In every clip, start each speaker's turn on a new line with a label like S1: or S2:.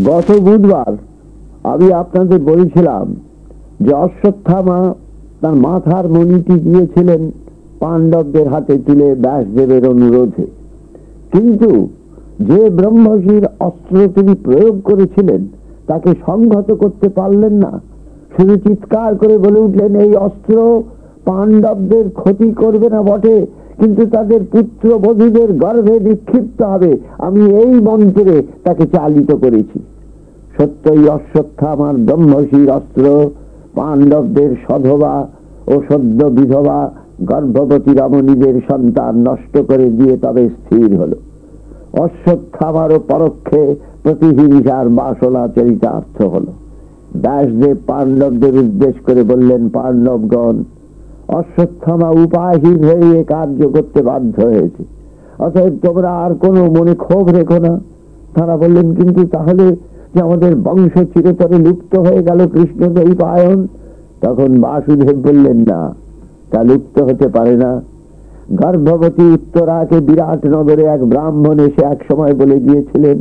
S1: গত বুধবার আমি আপনাদের বলেছিলাম যে অশ্বত্থামা তার মাথার মণিটি দিয়েছিলেন পাণ্ডবদের হাতে তুলে ব্যাসদেবের অনুরোধে, কিন্তু যে ব্রহ্মশির অস্ত্র তিনি প্রয়োগ করেছিলেন তাকে সংহত করতে পারলেন না। শুধু চিৎকার করে বলে উঠলেন, এই অস্ত্র পাণ্ডবদের ক্ষতি করবে না বটে, কিন্তু তাদের পুত্র বধূদের গর্ভে নিক্ষিপ্ত হবে। আমি এই মন্ত্রে তাকে চালিত করেছি। সত্যই অশ্বত্থামার ব্রহ্মশির অস্ত্র পাণ্ডবদের সধবা ও সদ্য বিধবা গর্ভবতী রমণীদের সন্তান নষ্ট করে দিয়ে তবে স্থির হল। অশ্বত্থামারও পরোক্ষে প্রতিহিংসার বাসনা চরিতার্থ হল। ব্যাসদেব পাণ্ডবদের উদ্দেশ্য করে বললেন, পাণ্ডবগণ, অশ্বত্থামা উপায়হীন হয়ে এ কার্য করতে বাধ্য হয়েছে, অতএব তোমরা আর কোনো মনে ক্ষোভ রেখো না। তারা বললেন, কিন্তু তাহলে যে আমাদের বংশ চিরতরে লুপ্ত হয়ে গেল কৃষ্ণদ্বৈপায়ন। তখন বাসুদেব বললেন, না, তা লুপ্ত হতে পারে না। গর্ভবতী উত্তরাকে বিরাট নগরে এক ব্রাহ্মণ এসে এক সময় বলে গিয়েছিলেন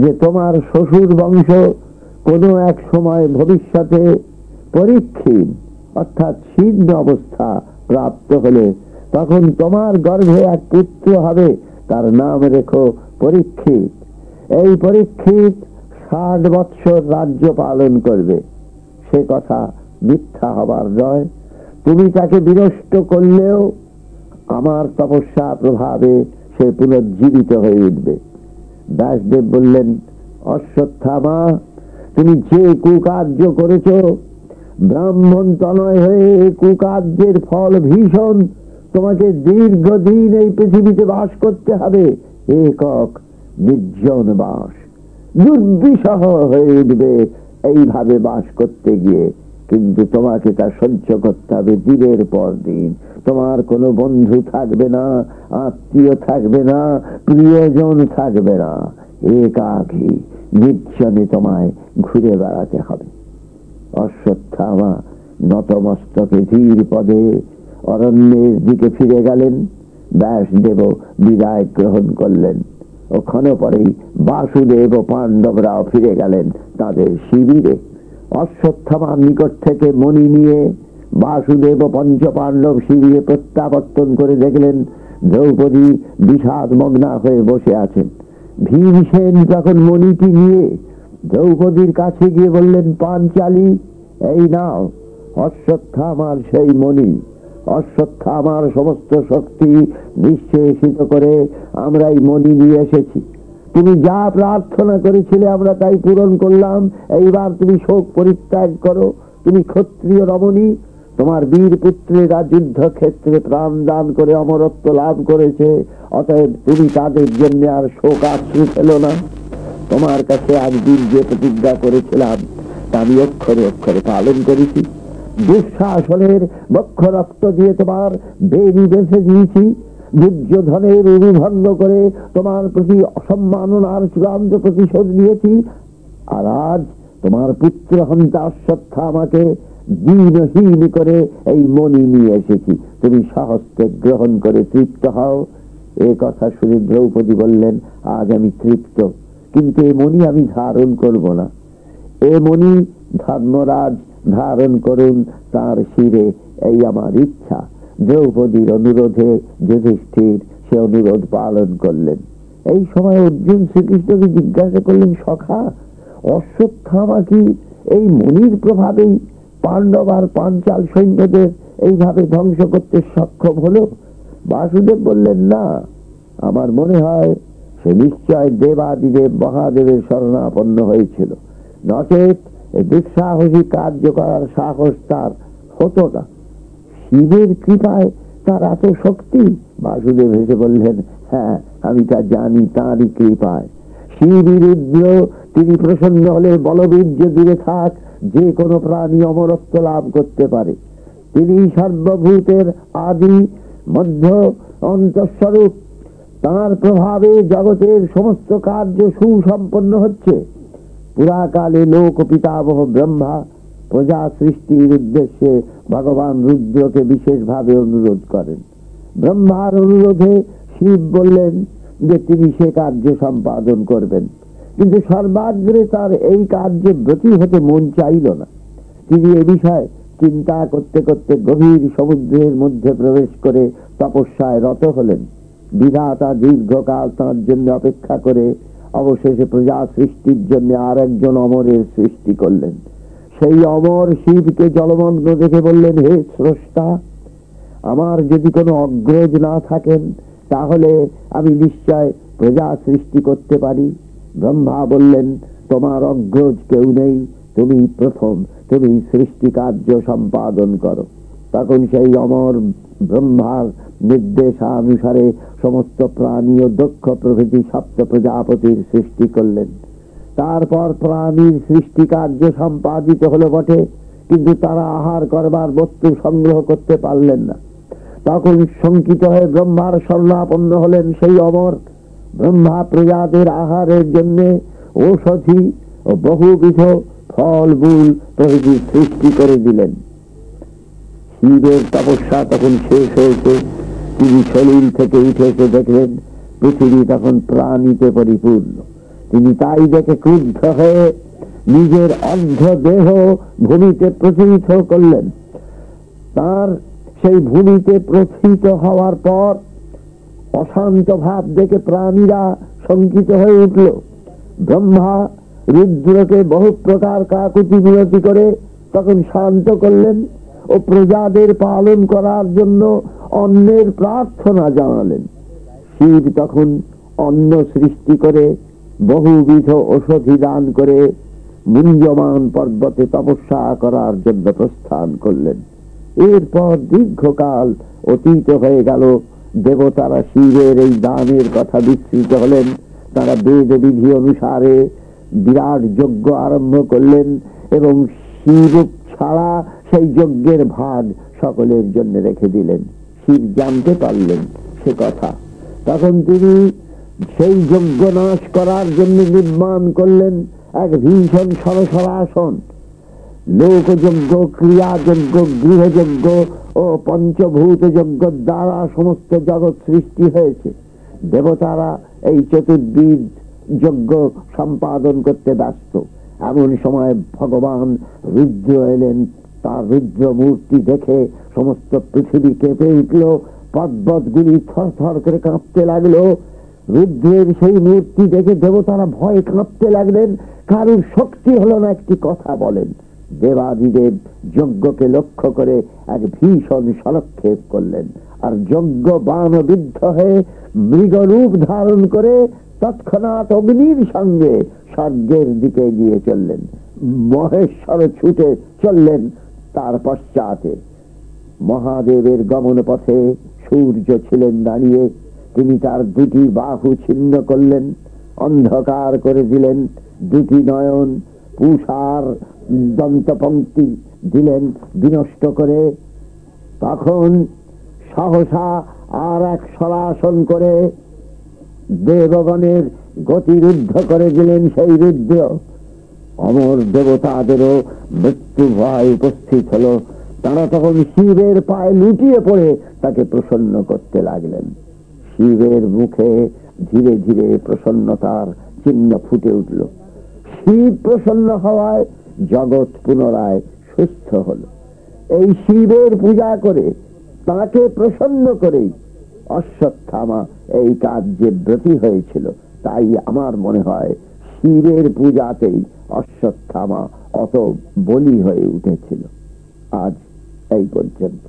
S1: যে তোমার শ্বশুর বংশ কোনো এক সময় ভবিষ্যতে পরীক্ষীণ অর্থাৎ ছিন্ন অবস্থা প্রাপ্ত হলে তখন তোমার গর্ভে এক পুত্র হবে, তার নাম রেখো পরীক্ষিত। এই পরীক্ষিত 60 বৎসর রাজ্য পালন করবে। সে কথা মিথ্যা হবার নয়। তুমি তাকে বিনষ্ট করলেও আমার তপস্যা প্রভাবে সে পুনর্জীবিত হয়ে উঠবে। ব্যাসদেব বললেন, অশ্বত্থামা, তুমি যে কুকার্য করেছ, ব্রাহ্মণ তনয় হয়ে কুকার্যের ফল ভীষণ। তোমাকে দীর্ঘদিন এই পৃথিবীতে বাস করতে হবে, একক নির্জন বাস, দুর্বিষহ হয়ে উঠবে এইভাবে বাস করতে গিয়ে। কিন্তু তোমাকে তা সহ্য করতে হবে দিনের পর দিন। তোমার কোনো বন্ধু থাকবে না, আত্মীয় থাকবে না, প্রিয়জন থাকবে না, একাকী নির্জনে তোমায় ঘুরে বেড়াতে হবে। অশ্বত্থামা নতমস্তকে ধীর পদে অরণ্যের দিকে ফিরে গেলেন। ব্যাসদেব বিদায় গ্রহণ করলেন। ও ক্ষণ পরেই বাসুদেব ও পাণ্ডবরাও ফিরে গেলেন তাদের শিবিরে। অশ্বত্থামার নিকট থেকে মণি নিয়ে বাসুদেব ও পঞ্চ পাণ্ডব শিবিরে প্রত্যাবর্তন করে দেখলেন দ্রৌপদী বিষাদ মগ্না হয়ে বসে আছেন। ভীমসেন যখন মণিটি নিয়ে দ্রৌপদীর কাছে গিয়ে বললেন, পাঞ্চালী, এই নাও অশ্বত্থামার সেই মণি। অশ্বত্থামার সমস্ত শক্তি নিঃশেষিত করে আমরা এই মণি নিয়ে এসেছি। তুমি যা প্রার্থনা করেছিলে আমরা তাই পূরণ করলাম। এইবার তুমি শোক পরিত্যাগ করো। তুমি ক্ষত্রিয় রমণী, তোমার বীর পুত্রেরা যুদ্ধক্ষেত্রে প্রাণ দান করে অমরত্ব লাভ করেছে, অতএব তুমি তাদের জন্য আর শোকাশ্রু ফেলো না। তোমার কাছে একদিন যে প্রতিজ্ঞা করেছিলাম তা আমি অক্ষরে অক্ষরে পালন করেছি। দুঃশাসনের বক্ষ রক্ত দিয়ে তোমার বেনি বেঁচে দিয়েছি। দুর্যোধনের উরুভঙ্গ করে তোমার প্রতি অসম্মাননার চূড়ান্ত প্রতিশোধ নিয়েছি। আর আজ তোমার পুত্র হন্তা অশ্বত্থামাকে দীনহীন করে এই মণি নিয়ে এসেছি। তুমি সহস্তে গ্রহণ করে তৃপ্ত হও। এ কথা শুনে দ্রৌপদী বললেন, আজ আমি তৃপ্ত, কিন্তু এ মণি আমি ধারণ করব না। এ মণি ধর্মরাজ ধারণ করুন তার শিরে, এই আমার ইচ্ছা। দ্রৌপদীর অনুরোধে যুধিষ্ঠির সে অনুরোধ পালন করলেন। এই সময় অর্জুন শ্রীকৃষ্ণকে জিজ্ঞাসা করলেন, সখা, অশ্বত্থামা কি এই মণির প্রভাবেই পাণ্ডব আর পাঞ্চাল সৈন্যদের এইভাবে ধ্বংস করতে সক্ষম হলো? বাসুদেব বললেন, না, আমার মনে হয় সে নিশ্চয় দেবাদিদেব মহাদেবের শরণাপন্ন হয়েছিল, নচেত দুঃসাহসী কার্য করার সাহস তার হতো না। শিবের কৃপায় তার এত শক্তি? বাসুদেব হেসে বললেন, হ্যাঁ, আমি তা জানি, তাঁরই কৃপায়। শিব রুদ্র তিনি প্রসন্ন হলে বলবীর্য দূরে থাক, যে কোনো প্রাণী অমরত্ব লাভ করতে পারে। তিনি সর্বভূতের আদি মধ্য অন্তঃস্বরূপ। তাঁর প্রভাবে জগতের সমস্ত কার্য সুসম্পন্ন হচ্ছে। পুরাকালে লোক পিতামহ ব্রহ্মা প্রজা সৃষ্টির উদ্দেশ্যে ভগবান রুদ্রকে বিশেষভাবে অনুরোধ করেন। ব্রহ্মার অনুরোধে শিব বললেন যে তিনি সে কার্য সম্পাদন করবেন। কিন্তু সর্বাগ্রে তার এই কার্যে ব্রতী হতে মন চাইল না। তিনি এ বিষয়ে চিন্তা করতে করতে গভীর সমুদ্রের মধ্যে প্রবেশ করে তপস্যায় রত হলেন। বিধাতা দীর্ঘকাল তাঁর জন্য অপেক্ষা করে অবশেষে প্রজা সৃষ্টির জন্য আর একজন অমরের সৃষ্টি করলেন। সেই অমর শিবকে জলমগ্ন দেখে বললেন, হে স্রষ্টা, আমার যদি কোনো অগ্রজ না থাকেন তাহলে আমি নিশ্চয় প্রজা সৃষ্টি করতে পারি। ব্রহ্মা বললেন, তোমার অগ্রজ কেউ নেই, তুমি প্রথম, তুমি সৃষ্টি কার্য সম্পাদন করো। তখন সেই অমর ব্রহ্মার নির্দেশানুসারে সমস্ত প্রাণী ও দক্ষ প্রভৃতি সপ্ত প্রজাপতির সৃষ্টি করলেন। তারপর প্রাণীর সৃষ্টি কার্য সম্পাদিত হলো বটে, কিন্তু তারা আহার করবার বস্তু সংগ্রহ করতে পারলেন না। তখন শঙ্কিত হয়ে ব্রহ্মার শরণাপন্ন হলেন সেই অমর। ব্রহ্মা প্রজাদের আহারের জন্য ঔষধি ও বহুবিধ ফল মূল প্রভৃতি সৃষ্টি করে দিলেন। শিবের তপস্যা তখন শেষ হয়েছে। তিনি শরীর থেকে উঠে এসে দেখলেন পৃথিবী তখন প্রাণীতে পরিপূর্ণ। তিনি তাই দেখে ক্রুদ্ধ হয়ে নিজের অর্ধ দেহ ভূমিতে প্রথিত করলেন। তার সেই ভূমিতে প্রথিত হওয়ার পর অশান্ত ভাব দেখে প্রাণীরা শঙ্কিত হয়ে উঠল। ব্রহ্মা রুদ্রকে বহু প্রকার কাকুতি মিনতি করে তখন শান্ত করলেন ও প্রজাদের পালন করার জন্য অন্নের প্রার্থনা জানালেন। শিব তখন অন্ন সৃষ্টি করে বহুবিধ ঔষধি দান করে মুঞ্জমান পর্বতে তপস্যা করার জন্য প্রস্থান করলেন। এরপর দীর্ঘকাল অতীত হয়ে গেল। দেবতারা শিবের এই দানের কথা বিস্মৃত হলেন। তারা বেদ বিধি অনুসারে বিরাট যজ্ঞ আরম্ভ করলেন এবং শিব ছাড়া সেই যজ্ঞের ভাগ সকলের জন্য রেখে দিলেন। শিব জানতে পারলেন সে কথা। তখন তিনি সেই যজ্ঞ নাশ করার জন্য নির্মাণ করলেন এক ভীষণ সরসরাসন। লোকযজ্ঞ, ক্রিয়াযজ্ঞ, গৃহযজ্ঞ ও পঞ্চভূত যজ্ঞ দ্বারা সমস্ত জগৎ সৃষ্টি হয়েছে। দেবতারা এই চতুর্বিধ যজ্ঞ সম্পাদন করতে ব্যস্ত। এমন সময় ভগবান রুদ্র এলেন। তার রুদ্র মূর্তি দেখে সমস্ত পৃথিবী কেঁপে উঠল। পর্বতগুলি থর থর করে কাঁপতে লাগলো। রুদ্রের সেই মূর্তি দেখে দেবতারা ভয়ে কাঁপতে লাগলেন। কারুর শক্তি হলো না একটি কথা বলেন। দেবাদিদেব যজ্ঞকে লক্ষ্য করে এক ভীষণ সলক্ষেপ করলেন, আর যজ্ঞ বাণবিদ্ধ হয়ে মৃগরূপ ধারণ করে তৎক্ষণাৎ অগ্নির সঙ্গে স্বর্গের দিকে এগিয়ে চললেন। মহেশ্বর ছুটে চললেন তার পশ্চাতে। মহাদেবের গমন পথে সূর্য ছিলেন দাঁড়িয়ে। তিনি তার দুটি বাহু ছিন্ন করলেন, অন্ধকার করে দিলেন দুটি নয়ন, পুষার দন্তপঙ্ক্তি দিলেন বিনষ্ট করে। তখন সহসা আর এক সরাসন করে দেবগণের গতি রুদ্ধ করে দিলেন সেই রুদ্র। অমর দেবতাদেরও মৃত্যু ভয় উপস্থিত হলো। তারা তখন শিবের পায়ে লুটিয়ে পড়ে তাকে প্রসন্ন করতে লাগলেন। শিবের মুখে ধীরে ধীরে প্রসন্নতার চিহ্ন ফুটে উঠল। শিব প্রসন্ন হওয়ায় জগৎ পুনরায় সুস্থ হলো। এই শিবের পূজা করে, তাকে প্রসন্ন করেই অশ্বত্থামা এই কার্যে ব্রতী হয়েছিল। তাই আমার মনে হয় শিবের পূজাতেই অশ্বত্থামা অত বলি হয়ে উঠেছিল। আজ এই পর্যন্ত।